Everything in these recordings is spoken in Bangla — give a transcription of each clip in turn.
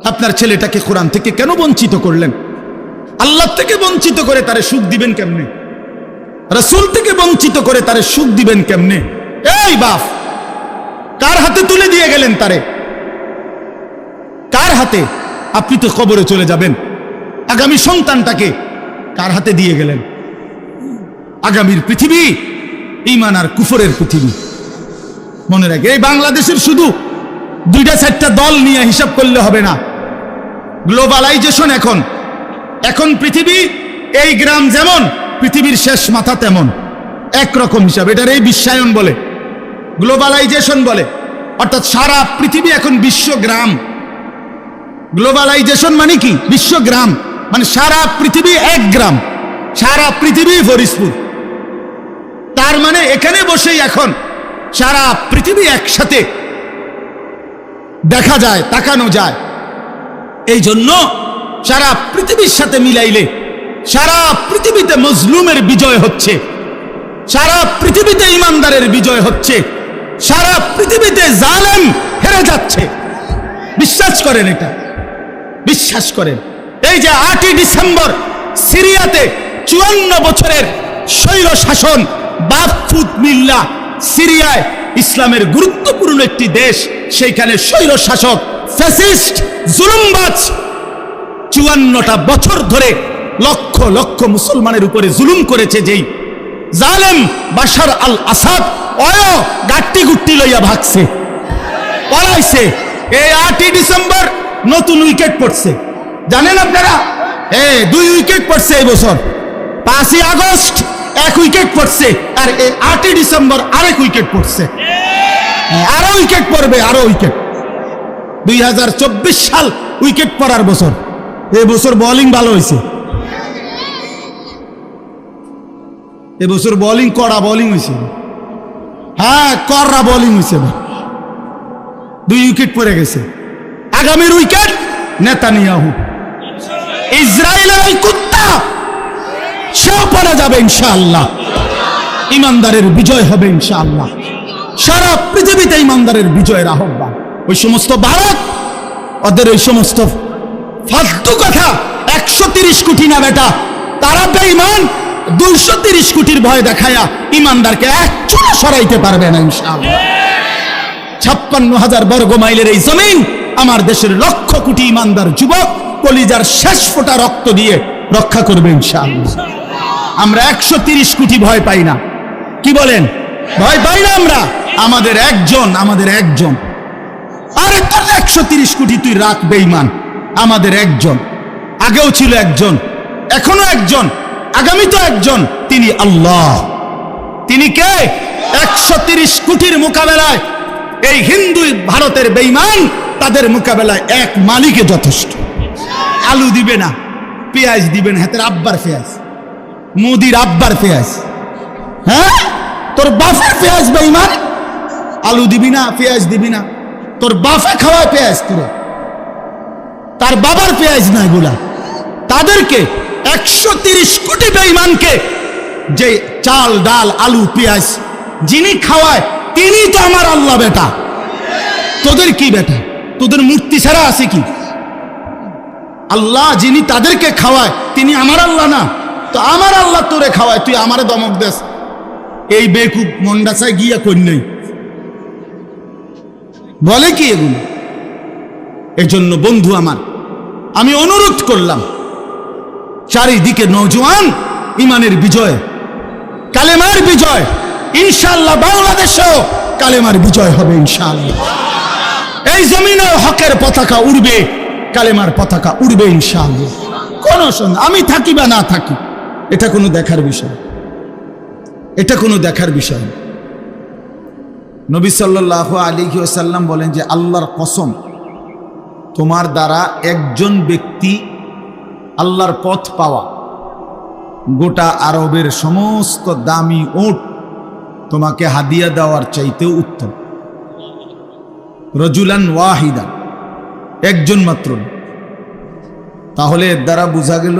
আপনার ছেলেটাকে কোরআন থেকে কেন বঞ্চিত করলেন? আল্লাহ থেকে বঞ্চিত করে তারে সুখ দিবেন কেমনে? রাসূল থেকে বঞ্চিত করে তারে সুখ দিবেন কেমনে? এই বাপ, কার হাতে তুলে দিয়ে গেলেন তারে? কার হাতে? আপনি তো কবরে চলে যাবেন, আগামী সন্তানটাকে কার হাতে দিয়ে গেলেন? আগামীর পৃথিবী ঈমান আর কুফরের পৃথিবী। মনে রাখে, এই বাংলাদেশের শুধু 2-4টা দল নিয়ে হিসাব করলে হবে না। গ্লোবালাইজেশন এখন পৃথিবী, এই গ্রাম যেমন পৃথিবীর শেষ মাথা তেমন, একরকম হিসাব। এটার এই বিশ্বায়ন বলে, গ্লোবালাইজেশন বলে, অর্থাৎ সারা পৃথিবী এখন বিশ্বগ্রাম। গ্লোবালাইজেশন মানে কি? বিশ্বগ্রাম মানে সারা পৃথিবী এক গ্রাম, সারা পৃথিবী ফরিদপুর। তার মানে এখানে বসেই এখন সারা পৃথিবী একসাথে দেখা যায়, তাকানো যায়। এই জন্য সারা পৃথিবীর সাথে মিলাইলে সারা পৃথিবীতে মজলুমের বিজয় হচ্ছে, সারা পৃথিবীতে ইমানদারের বিজয় হচ্ছে, সারা পৃথিবীতে জালেম হেরে যাচ্ছে। বিশ্বাস করেন, এটা বিশ্বাস করেন। এই যে 8ই ডিসেম্বর সিরিয়াতে 54 বছরের স্বৈর শাসন বাদফুত মিল্লা, সিরিয়ায় ইসলামের গুরুত্বপূর্ণ একটি দেশ, সেইখানে স্বৈর শাসক ফ্যাসিস্ট জুলুমবাজ 54টা বছর ধরে লক্ষ লক্ষ মুসলমানের উপরে জুলুম করেছে। যেই জালেম বাশার আল আসাদ গাট্টি গুট্টি লইয়া ভাগছে, পলাইছে। এই 8ই ডিসেম্বর নতুন উইকেট পড়ছে, জানেন আপনারা? 2 উইকেট পড়ছে এই বছর। 5ই আগস্ট 1 উইকেট পড়ছে, আর এই 8ই ডিসেম্বর আরেক উইকেট পড়ছে। আরো উইকেট পড়বে, আরো উইকেট। 2024 সাল উইকেট পড়ার বছর। এই বছর বোলিং ভালো হয়েছে, এবছর বোলিং কড়া বোলিং হয়েছে। হ্যাঁ, কড়া বোলিং হয়েছে। 2 উইকেট পড়ে গেছে। আগামীর উইকেট নেতানিয়াহু, ইসরায়েলের ওই কুত্তা, সেও পড়া যাবে ইনশাআল্লাহ। ইমানদারের বিজয় হবে ইনশাআল্লাহ। সারা পৃথিবীতে ইমানদারের বিজয়ের আহ্বান। ওই সমস্ত ভারত, ওদের ওই সমস্ত ফালতু কথা, 130 কোটি না বেটা, তারা বেঈমান 230 কোটির ভয় দেখায়া ইমানদারকে এক চুলো সরাইতে পারবে না ইনশাআল্লাহ। 56,000 বর্গ মাইলের এই জমিন আমার দেশের লক্ষ কোটি ইমানদার যুবক কলিজার শেষ ফোঁটা রক্ত দিয়ে রক্ষা করবে ইনশাআল্লাহ। আমরা 130 কোটি ভয় পাই না। কি বলেন? ভয় পাই না আমরা। আমাদের একজন। আরে তোর 130 কোটি তুই রাখ বেঈমান, আমাদের একজন। আগেও ছিল একজন, এখনো একজন, আগামী তো একজন। তিনি আল্লাহ। তিনি কে? 130 কোটির মোকাবেলায় এই হিন্দু ভারতের বেঈমান, তাদের মোকাবেলায় এক মালিকে যথেষ্ট। আলু দিবে না, পেঁয়াজ দিবে না, হাতের আব্বার পেঁয়াজ, মোদির আব্বার পেঁয়াজ। হ্যাঁ, তোর বাপের পেঁয়াজ বেঈমান। আলু দিবি না, পেঁয়াজ দিবি না, তোর বাপে খাওয়ায় পেঁয়াজ, তোর তার বাবার পেঁয়াজ না এগুলা। তাদেরকে 130 কোটি বেঈমানকে যে চাল ডাল আলু পেঁয়াজ যিনি খাওয়ায়, তিনি তো আমার আল্লাহ বেটা। তোদের কি বেটা? তোদের মূর্তি ছাড়া আছে কি? আল্লাহ যিনি তাদেরকে খাওয়ায়, তিনি আমার আল্লাহ না? তো আমার আল্লাহ তোরে খাওয়ায়, তুই আমারে দমক দেস। এই বেকুব মন্ডাসায় গিয়া কই নাই, বলে কি এগুলো? এজন্য বন্ধু আমার, আমি অনুরোধ করলাম, চারিদিকে নওজোয়ান, ইমানের বিজয়, কালেমার বিজয় ইনশাআল্লাহ। বাংলাদেশেও কালেমার বিজয় হবে ইনশাআল্লাহ। এই জমিনে হকের পতাকা উড়বে, কালেমার পতাকা উড়বে ইনশাআল্লাহ। কোন সন্দেহ, আমি থাকি বা না থাকি, এটা কোনো দেখার বিষয়, এটা কোনো দেখার বিষয়। নবী সাল্লাল্লাহু আলাইহি ওয়াসাল্লাম বলেন যে আল্লাহর কসম, তোমার দ্বারা একজন ব্যক্তি আল্লাহর পথ পাওয়া গোটা আরবের সমস্ত দামি উট তোমাকে হাদিয়া দেওয়ার চাইতেও উত্তম। রজুলান ওয়াহিদা, একজন মাত্র। তাহলে এর দ্বারা বোঝা গেল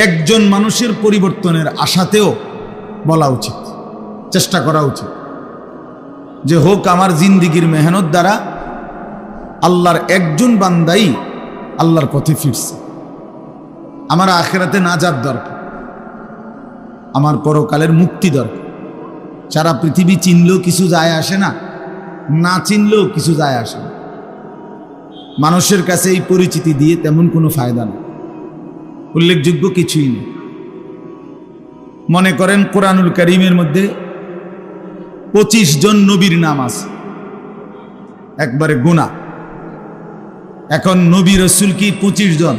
একজন মানুষের পরিবর্তনের আশাতেও বলা উচিত, চেষ্টা করা উচিত যে হোক আমার জিন্দিগির মেহনত দ্বারা আল্লাহর একজন বান্দাই আল্লাহর পথে ফিরছে। আমার আখিরাতে নাজাত দরকার, আমার পরকালের মুক্তি দরকার। সারা পৃথিবী চিনলেও কিছু যায় আসে না, না চিনলেও কিছু যায় আসে না। মানুষের কাছে এই পরিচিতি দিয়ে তেমন কোনো ফায়দা নেই, উল্লেখযোগ্য কিছুই নেই। মনে করেন কোরআনুল কারীমের মধ্যে 25 জন নবীর নাম আছে, একবারে গুনাহ। এখন নবী রাসূল কি 25 জন?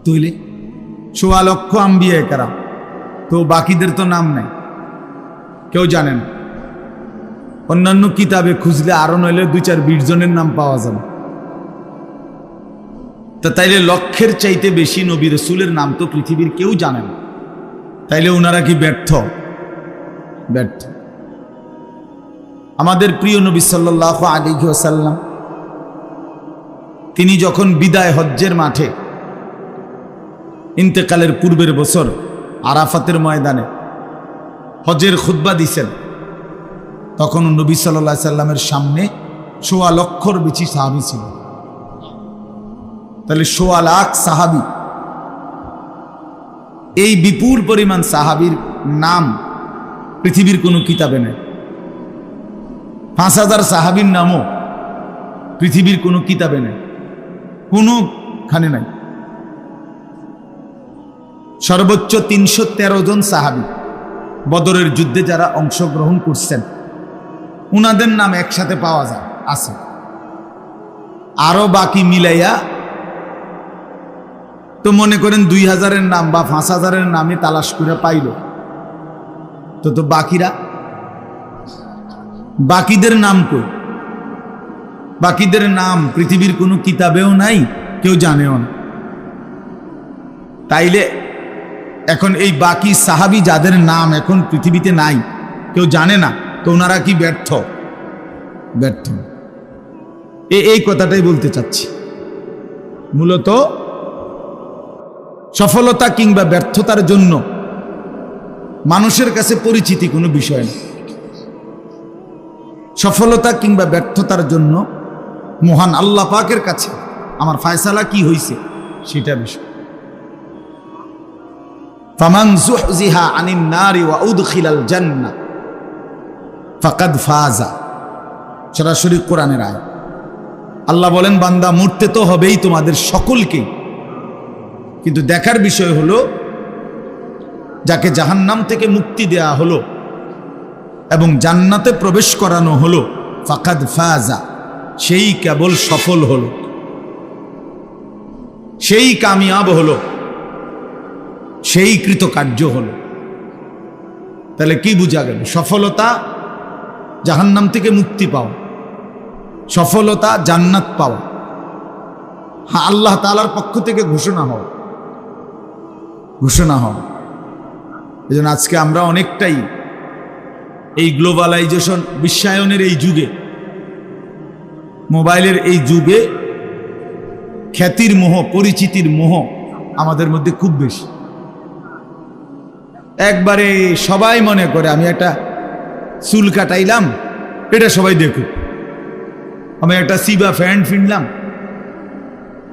তৈলে 1.25 লক্ষ আম্বিয়া কেরাম, তো বাকিদের তো নাম নাই, কেউ জানে না। অন্যান্য কিতাবে খুঁজলে আরো নইলে 2-4-20 জনের নাম পাওয়া যাবে। তা তাইলে লক্ষের চাইতে বেশি নবী রাসূলের নাম তো পৃথিবীর কেউ জানে না। তাইলে ওনারা কি ব্যর্থ? ব্যর্থ। আমাদের প্রিয় নবী সাল্লাল্লাহু আলাইহি ওয়াসাল্লাম তিনি যখন বিদায় হজ্জের মাঠে ইন্তেকালের পূর্বের বছর আরাফাতের ময়দানে হজের খুতবা দিছেন, তখন নবী সাল্লাল্লাহু আলাইহি সাল্লামের সামনে 1.25 লক্ষর বেশি সাহাবী ছিল। তাহলে 1.25 লাখ সাহাবী, এই বিপুল পরিমাণ সাহাবীর নাম পৃথিবীর কোনো কিতাবে নেই। 5000 সাহাবীর নামও পৃথিবীর কোনো কিতাবে নেই, কোনোখানে নাই। সর্বোচ্চ 313 জন সাহাবী বদরের যুদ্ধে যারা অংশগ্রহণ করছেন উনাদের নাম একসাথে পাওয়া যায়, আছে। আরো বাকি মিলাইয়া তো মনে করেন 2000-এর নাম বা 5000-এর নামে তালাশ করে পাইল, তো বাকিরা, বাকিদের নাম কই? বাকিদের নাম পৃথিবীর কোনো কিতাবেও নাই, কেউ জানেও না। তাইলে এখন এই বাকি সাহাবী যাদের নাম এখন পৃথিবীতে নাই, কেউ জানে না, তো ওনারা কি ব্যর্থ? ব্যর্থ। এই কথাটাই বলতে চাচ্ছি। মূলত সফলতা কিংবা ব্যর্থতার জন্য মানুষের কাছে পরিচিতি কোনো বিষয় না। সফলতা কিংবা ব্যর্থতার জন্য মহান আল্লাহ পাকের কাছে আমার ফায়সালা কি হইছে সেটা বিষয়। ফামান যুহজিহা আনিন নারি ওয়া উদখিলাল জান্নাহ ফাকাদ ফাজা, সরাসরি কোরআনের আয়াত। আল্লাহ বলেন, বান্দা মরতে তো হবেই তোমাদের সকলকে, কিন্তু দেখার বিষয় হলো যাকে জাহান্নাম থেকে মুক্তি দেয়া হলো এবং জান্নাতে প্রবেশ করানো হলো, ফাকাদ ফাজা, সেই কেবল সফল হলো, সেই কামিয়াব হলো, সেই কৃতকার্য হলো। তাহলে কি বোঝা গেল? সফলতা জাহান্নাম থেকে মুক্তি পাওয়া, সফলতা জান্নাত পাওয়া, হ্যাঁ, আল্লাহ তাআলার পক্ষ থেকে ঘোষণা হওয়া। এই জন্য আজকে আমরা অনেকটাই এই গ্লোবালাইজেশন, বিশ্বায়নের এই যুগে, মোবাইলের এই যুগে খ্যাতির মোহ, পরিচিতির মোহ আমাদের মধ্যে খুব বেশি। একবারে সবাই মনে করে আমি একটা চুল কাটাইলাম, এটা সবাই দেখুক। আমি একটা সিবা প্যান্ট কিনলাম,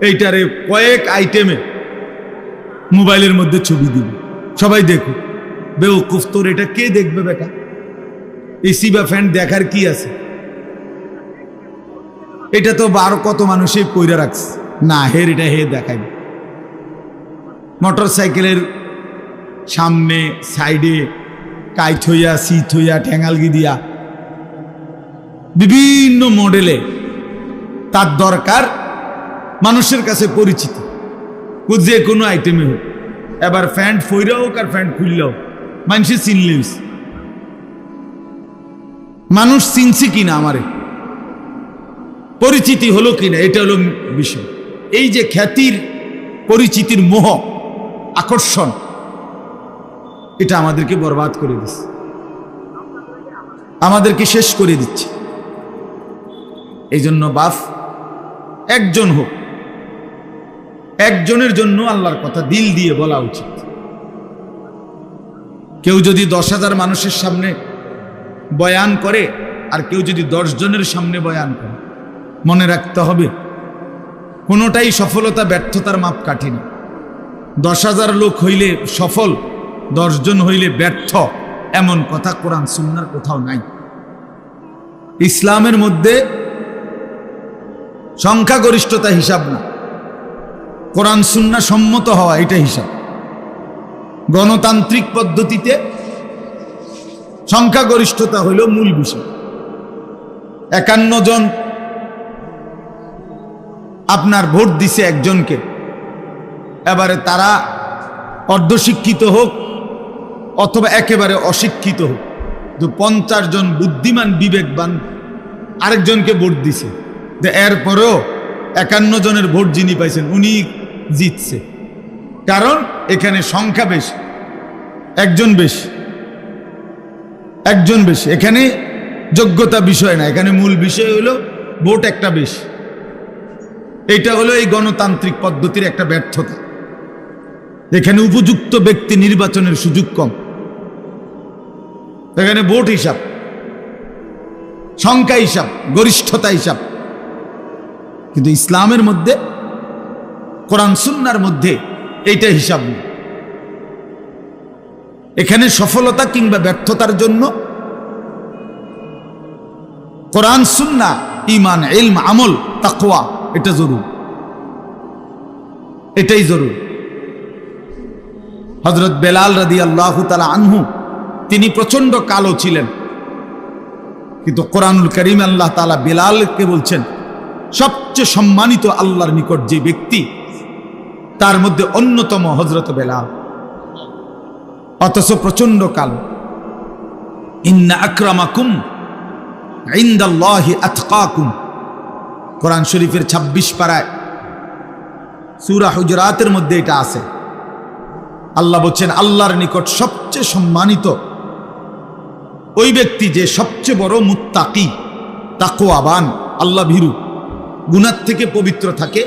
এইটারে কয়েক আইটেমে মোবাইলের মধ্যে ছবি দিব, সবাই দেখুক। বেওকুফ, তোর এটা কে দেখবে বেটা? এই সিবা প্যান্ট দেখার কি আছে? এটা তো কত মানুষে কইরা রাখছে, না হের এটা হে দেখাই। মোটর সাইকেলের সামনে সাইডে কাইট হইয়া, সিট হইয়া, ঠ্যাঙ্গালগি দিয়া বিভিন্ন মডেলে তার দরকার মানুষের কাছে পরিচিতি, যে কোনো আইটেমে হোক। এবার প্যান্ট ফইরা হোক আর প্যান্ট খুললেও মানুষে চিনলে, মানুষ চিনছে কিনা, আমারে পরিচিতি হলো কিনা, এটা হলো বিষয়। এই যে খ্যাতির, পরিচিতির মোহ, আকর্ষণ, এটা আমাদেরকে বরবাদ করে দিচ্ছে, আমাদেরকে শেষ করে দিচ্ছে। এই জন্য বাপ একজন হোক, একজনের জন্য আল্লাহর কথা দিল দিয়ে বলা উচিত। কেউ যদি 10,000 মানুষের সামনে বয়ান করে আর কেউ যদি 10 জনের সামনে বয়ান করে, মনে রাখতে হবে কোনোটাই সফলতা ব্যর্থতার মাপকাঠি না। 10,000 লোক হইলে সফল, 10 জন হইলে ব্যর্থ, এমন কথা কোরআন সুন্নাহর কোথাও নাই। ইসলামের মধ্যে সংখ্যাগরিষ্ঠতা হিসাব না, কোরআন সুন্নাহ সম্মত হওয়া এটা হিসাব। গণতান্ত্রিক পদ্ধতিতে সংখ্যাগরিষ্ঠতা হইল মূল বিষয়। 51 জন আপনার ভোট দিছে একজনকে, এবারে তারা অর্ধশিক্ষিত হোক অথবা একেবারে অশিক্ষিত হোক, তো 50 জন বুদ্ধিমান বিবেকবান আরেকজনকে ভোট দিছে, এরপরেও 51 জনের ভোট যিনি পাইছেন উনি জিতছে। কারণ এখানে সংখ্যা বেশি, একজন বেশি। এখানে যোগ্যতা বিষয় না, এখানে মূল বিষয় হলো ভোট একটা বেশি। এটা হলো এই গণতান্ত্রিক পদ্ধতির একটা ব্যর্থতা। এখানে উপযুক্ত ব্যক্তি নির্বাচনের সুযোগ কম, এখানে ভোট হিসাব, সংখ্যা হিসাব, গরিষ্ঠতা হিসাব। কিন্তু ইসলামের মধ্যে, কোরআন সুন্নাহর মধ্যে এইটা হিসাব নেই। এখানে সফলতা কিংবা ব্যর্থতার জন্য কোরআন সুন্নাহ, ঈমান, ইলম, আমল, তাকওয়া এটা জরুরি, এটাই জরুরি। হযরত বেলাল রাদিয়াল্লাহু তাআলা আনহু তিনি প্রচন্ড কালো ছিলেন, কিন্তু কোরআনুল কারীম আল্লাহ তাআলা বেলালকে বলছেন সবচেয়ে সম্মানিত আল্লাহর নিকট যে ব্যক্তি, তার মধ্যে অন্যতম হযরত বেলাল, অথচ প্রচন্ড কালো। ইন্না আকরামাকুম ইনদাল্লাহি আতকাকুম, কোরআন শরীফের 26 পারায় সূরা হুজরাতের মধ্যে এটা আছে। আল্লাহ বলছেন আল্লাহর নিকট সবচেয়ে সম্মানিত ওই ব্যক্তি যে সবচেয়ে বড় মুত্তাকি, তাকওয়াবান, আল্লাহ ভীরু, গুনাহ থেকে পবিত্র থাকে,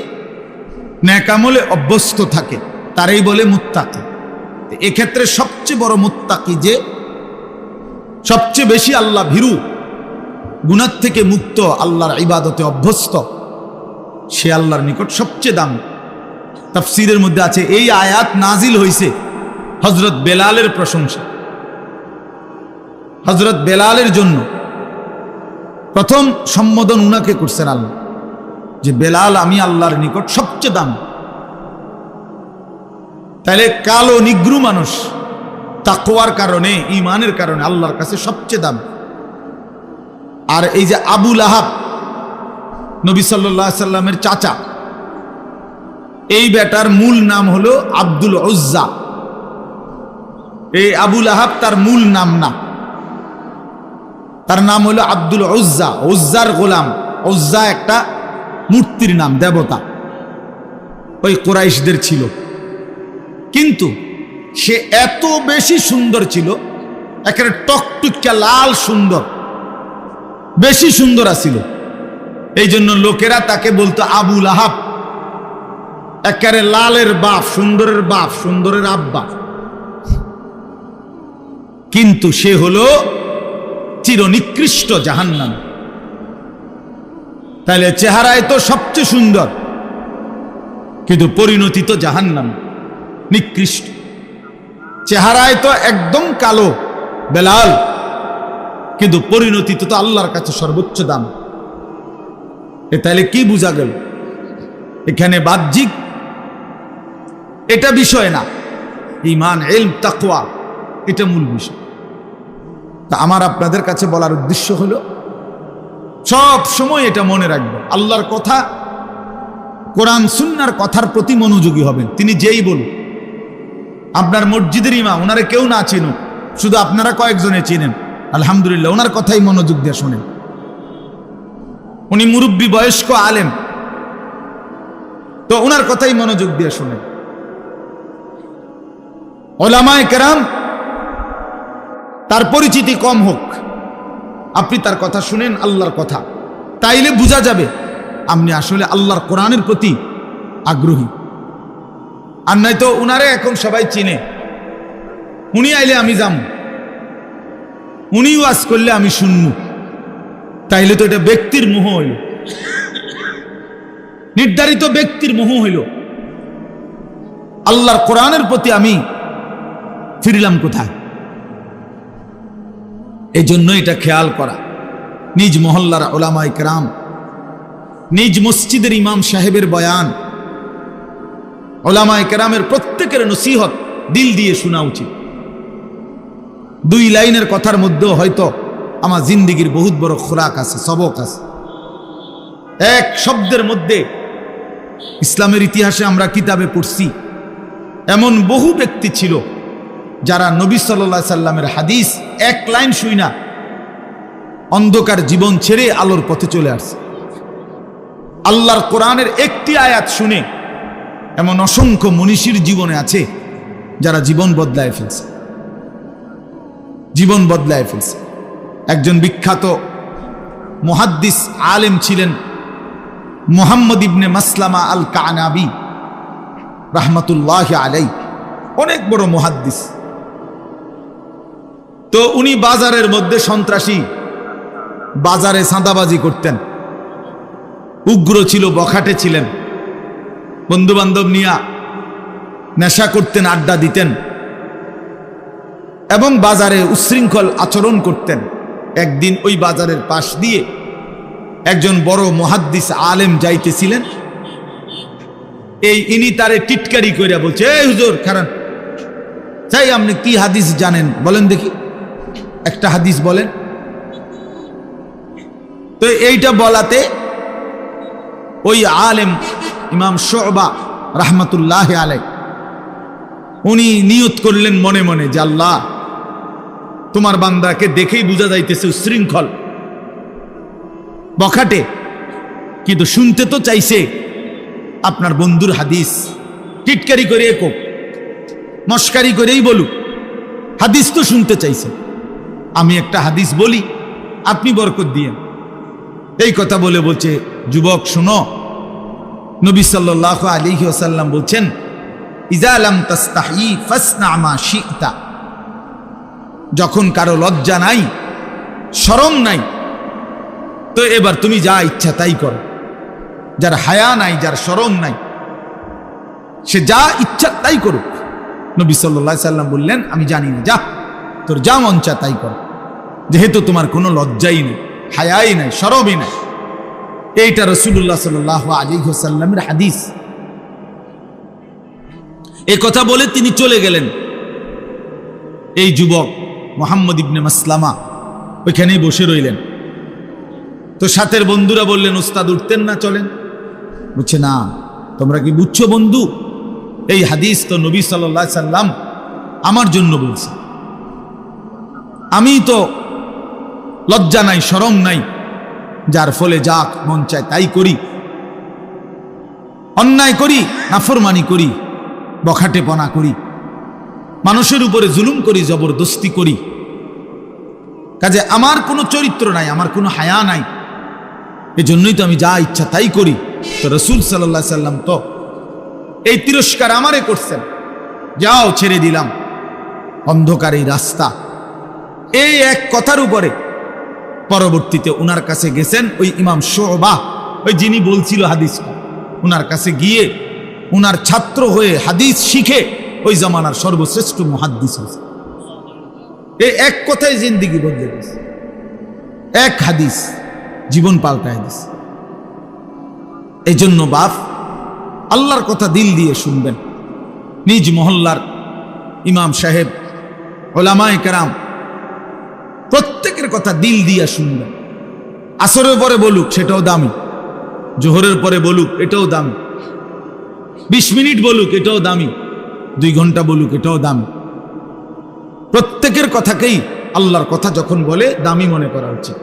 নেক আমলে অভ্যস্ত থাকে, তারই বলে মুত্তাকি। এক্ষেত্রে সবচেয়ে বড় মুত্তাকি যে সবচেয়ে বেশি আল্লাহ ভীরু, গুনাহ থেকে মুক্ত, আল্লাহর ইবাদতে অভ্যস্ত, সে আল্লাহর নিকট সবচেয়ে দামি। তাফসীরের মধ্যে আছে এই আয়াত নাজিল হয়েছে হযরত বেলালের প্রশংসা, হযরত বেলালের জন্য প্রথম সম্বোধন উনাকে করছেন আল্লাহ, যে বেলাল আমি আল্লাহর নিকট সবচেয়ে দামি। তাহলে কালো নিগ্রু মানুষ তাকওয়ার কারণে, ঈমানের কারণে আল্লাহর কাছে সবচেয়ে দামি। আর এই যে আবু লাহাব, নবী সাল্লাল্লাহু আলাইহি সাল্লামের চাচা, এই বেটার মূল নাম হলো আব্দুল উজ্জা। এই আবু লাহাব তার মূল নাম না, তার নাম হলো আব্দুল উজ্জা, উজ্জার গোলাম। উজ্জা একটা মূর্তির নাম, দেবতা, ওই কুরাইশদের ছিল। কিন্তু সে এত বেশি সুন্দর ছিল, একেবারে টকটুকা লাল সুন্দর, বেশি সুন্দর আছিল। এই জন্য লোকেরা তাকে বলতো আবু লাহাব, একেবারে লালের বাপ, সুন্দরের বাপ, সুন্দরের আব্বা। কিন্তু সে হলো চিরনিকৃষ্ট জাহান্নাম। তাহলে চেহারায় তো সবচেয়ে সুন্দর, কিন্তু পরিণতি তো জাহান্নাম, নিকৃষ্ট। চেহারায় তো একদম কালো বেলাল, কিন্তু পরিণতি তো আল্লাহর কাছে সর্বোচ্চ দাম। তাহলে কি বোঝা গেল? এখানে বাহ্যিক এটা বিষয় না, ঈমান, ইলম, তাকওয়া এটা মূল বিষয়। তা আমার আপনাদের কাছে বলার উদ্দেশ্য হলো সব সময় এটা মনে রাখবেন, আল্লাহর কথা, কোরআন সুন্নাহর কথার প্রতি মনোযোগী হবেন। তিনি যেই বলুন, আপনার মসজিদের ইমাম, ওনারে কেউ না চিনুক, শুধু আপনারা কয়েকজনে চিনেন, আলহামদুলিল্লাহ, ওনার কথাই মনোযোগ দিয়ে শোনেন। উনি মুরব্বী, বয়স্ক আলেম, তো ওনার কথাই মনোযোগ দিয়ে শোনেন। ওলামায়ে কেরাম, তার পরিচিতি কম হোক, আপনি তার কথা শুনেন, আল্লাহর কথা, তাইলে বোঝা যাবে আপনি আসলে আল্লাহর কোরআনের প্রতি আগ্রহী। আর নাই তো উনারে এখন সবাই চিনে, উনি আইলে আমি যাম, উনি ওয়াজ করলে আমি শুনবো, তাইলে তো এটা ব্যক্তির মোহ হইল। নির্ধারিত ব্যক্তির মোহ হইল, আল্লাহর কোরআনের প্রতি আমি ফিরলাম কোথায়? এই জন্য এটা খেয়াল করা, নিজ মহল্লার উলামায়ে কেরাম, নিজ মসজিদের ইমাম সাহেবের বয়ান, উলামায়ে কেরামের প্রত্যেকের নসিহত দিল দিয়ে শোনা উচিত। 2 লাইনের কথার মধ্যেও হয়তো আমার জিন্দেগির বহুত বড় খোরাক আছে, সবক আছে। এক শব্দের মধ্যে ইসলামের ইতিহাসে আমরা কিতাবে পড়ছি এমন বহু ব্যক্তি ছিল যারা নবী সাল্লাল্লাহু আলাইহি সাল্লামের হাদিস 1 লাইন শুই না অন্ধকার জীবন ছেড়ে আলোর পথে চলে আসছে। আল্লাহর কোরআনের একটি আয়াত শুনে এমন অসংখ্য মনীষীর জীবনে আছে যারা জীবন বদলায় ফেলছে, জীবন বদলায় ফেলছে। একজন বিখ্যাত মুহাদ্দিস আলেম ছিলেন মুহাম্মদ ইবনে মাসলামা আল কানাবি রাহমাতুল্লাহি আলাইহি, অনেক বড় মুহাদ্দিস। তো উনি বাজারের মধ্যে সন্ত্রাসী, বাজারে চাঁদাবাজি করতেন, উগ্র ছিল, বখাটে ছিলেন, বন্ধু বান্ধব নিয়ে নেশা করতেন, আড্ডা দিতেন এবং বাজারে উচ্ছৃঙ্খল আচরণ করতেন। একদিন ওই বাজারের পাশ দিয়ে একজন বড় মুহাদ্দিস আলেম যাইতেছিলেন, ইনি তারে টিটকারি কইরা বলছে, এই হুজুর খারান, চাই আপনি কি হাদিস জানেন বলেন দেখি, একটা হাদিস বলেন। তো এইটা বলাতে ওই আলেম ইমাম শুবা রাহমাতুল্লাহি আলাইহি উনি নিয়ত করলেন মনে মনে যে আল্লাহ, তোমার বান্দাকে দেখেই বোঝা যাইতেছে উচ্ছৃঙ্খল, বখাটে, কিন্তু শুনতে তো চাইছে আপনার বন্ধুর হাদিস। টিটকারি করে কোক, মস্কারি করেই বলুক, হাদিস তো শুনতে চাইছে, আমি একটা হাদিস বলি, আপনি বরকত দিয়েন। এই কথা বলে বলছে, যুবক শোনো, নবী সাল্লাল্লাহু আলাইহি ওয়াসাল্লাম বলছেন, ইজা লাম তাস্তাহি ফাসনা মা শি'তা, যখন কারো লজ্জা নাই, শরম নাই, তো এবার তুমি যা ইচ্ছা তাই করো। যার হায়া নাই, যার শরম নাই, সে যা ইচ্ছা তাই করুক। নবী সাল্লাল্লাহু আলাইহি সাল্লাম বললেন, আমি জানি না, যা তোর যা মন চায় তাই কর, যেহেতু তোমার কোনো লজ্জাই নেই, হায়াই নাই, শরমই নাই। এইটা রাসূলুল্লাহ সাল্লাল্লাহু আলাইহি ওয়াসাল্লামের হাদিস। এই কথা বলে তিনি চলে গেলেন। এই যুবক মুহাম্মদ ইবনে মাসলামা ওইখানেই বসে রইলেন। তো সাথের বন্ধুরা বললেন, উস্তাদ উঠতেন না, চলেন। বুঝছে না, তোমরা কি বুঝছো বন্ধু, এই হাদিস তো নবী সাল্লাল্লাহু আলাইহি সাল্লাম আমার জন্য বলছে, আমি তো লজ্জা নাই, শরম নাই, যার ফলে যা মন চায় তাই করি, অন্যায় করি, নাফরমানি করি, বখাটেপনা করি, মানুষের উপরে জুলুম করি, জবরদস্তি করি। কাজে আমার কোনো চরিত্র নাই, আমার কোনো হায়া নাই, এজন্যই তো আমি যা ইচ্ছা তাই করি। তো রাসূল সাল্লাল্লাহু আলাইহি সাল্লাম তো এই তিরস্কার আমারে করছেন, যাও ছেড়ে দিলাম অন্ধকার এই রাস্তা। এই এক কথার উপরে পরবর্তীতে উনার কাছে গেছেন ওই ইমাম শুবা, ওই যিনি বলছিল হাদিস, উনার কাছে গিয়ে উনার ছাত্র হয়ে হাদিস শিখে ওই জামানার সর্বশ্রেষ্ঠ মুহাদ্দিস হয়েছে। এই এক কথায় জিন্দেগি বদলে গেছে, এক হাদিস জীবন পাল্টায় দিছে। এই জন্য বাপ, আল্লাহর কথা দিল দিয়ে শুনবেন, নিজ মহল্লার ইমাম সাহেব, উলামায়ে কেরাম প্রত্যেকের কথা দিল দিয়ে শুনবেন। আসরের পরে বলুক সেটাও দামি, জোহরের পরে বলুক এটাও দামি, 20 মিনিট বলুক এটাও দামি, 2 ঘন্টা বলুক এটাও দামি। প্রত্যেকের কথাকেই আল্লাহর কথা যখন বলে দামি মনে করা উচিত,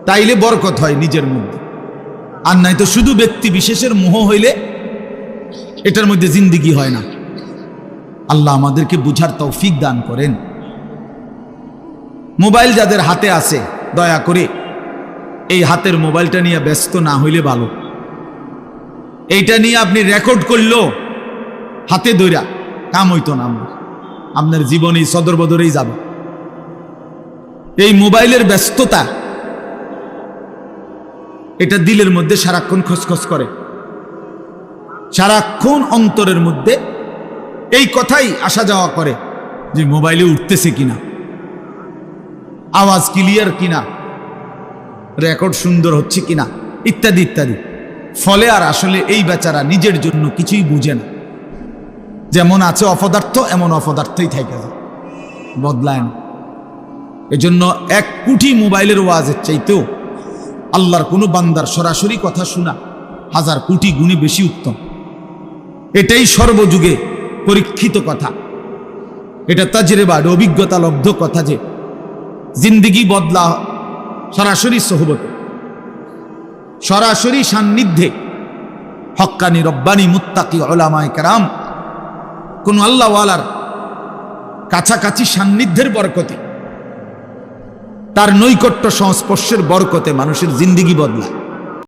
তাইলে বরকত হয় নিজের মধ্যে। আর নাই তো শুধু ব্যক্তি বিশেষের মোহ হইলে এটার মধ্যে জিন্দেগি হয় না। আল্লাহ আমাদেরকে বুঝার তৌফিক দান করেন। মোবাইল যাদের হাতে আছে, দয়া করে এই হাতের মোবাইলটা নিয়ে ব্যস্ত না হইলে ভালো। এইটা নিয়ে আপনি রেকর্ড করলো হাতে ধইরা কাম হইতো না, আপনার জীবনে সদর বদরেই যাবে। এই মোবাইলের ব্যস্ততা এটা দিলের মধ্যে সারাক্ষণ খসখস করে, সারাক্ষণ অন্তরের মধ্যে এই কথাই আসা যাওয়া করে যে মোবাইলে উঠতেছে কিনা, আওয়াজ ক্লিয়ার কিনা, রেকর্ড সুন্দর হচ্ছে কিনা, ইত্যাদি ইত্যাদি। ফলে আর আসলে এই বেচারা নিজের জন্য কিছুই বুঝে না। যেমন আছে অপদার্থ, এমন অপদার্থই থাকে যায়, বদলায় না। এজন্য 1 কোটি মোবাইলের ওয়াজের চাইতেও আল্লাহর কোনো বান্দার সরাসরি কথা শোনা 1000 কোটি গুণে বেশি উত্তম। এটাই সর্বযুগে পরীক্ষিত কথা, এটা তাজরিবা, অভিজ্ঞতা লব্ধ কথা যে জিন্দিগি বদলা সরাসরি সোহবতে, সরাসরি সান্নিধ্যে হক্কানি রব্বানি মুত্তাকি উলামায়ে কেরাম, কোন আল্লাহওয়ালার কাছাকাছি সান্নিধ্যের বরকতে, তার নৈকট্য সংস্পর্শের বরকতে মানুষের জিন্দিগি বদলায়।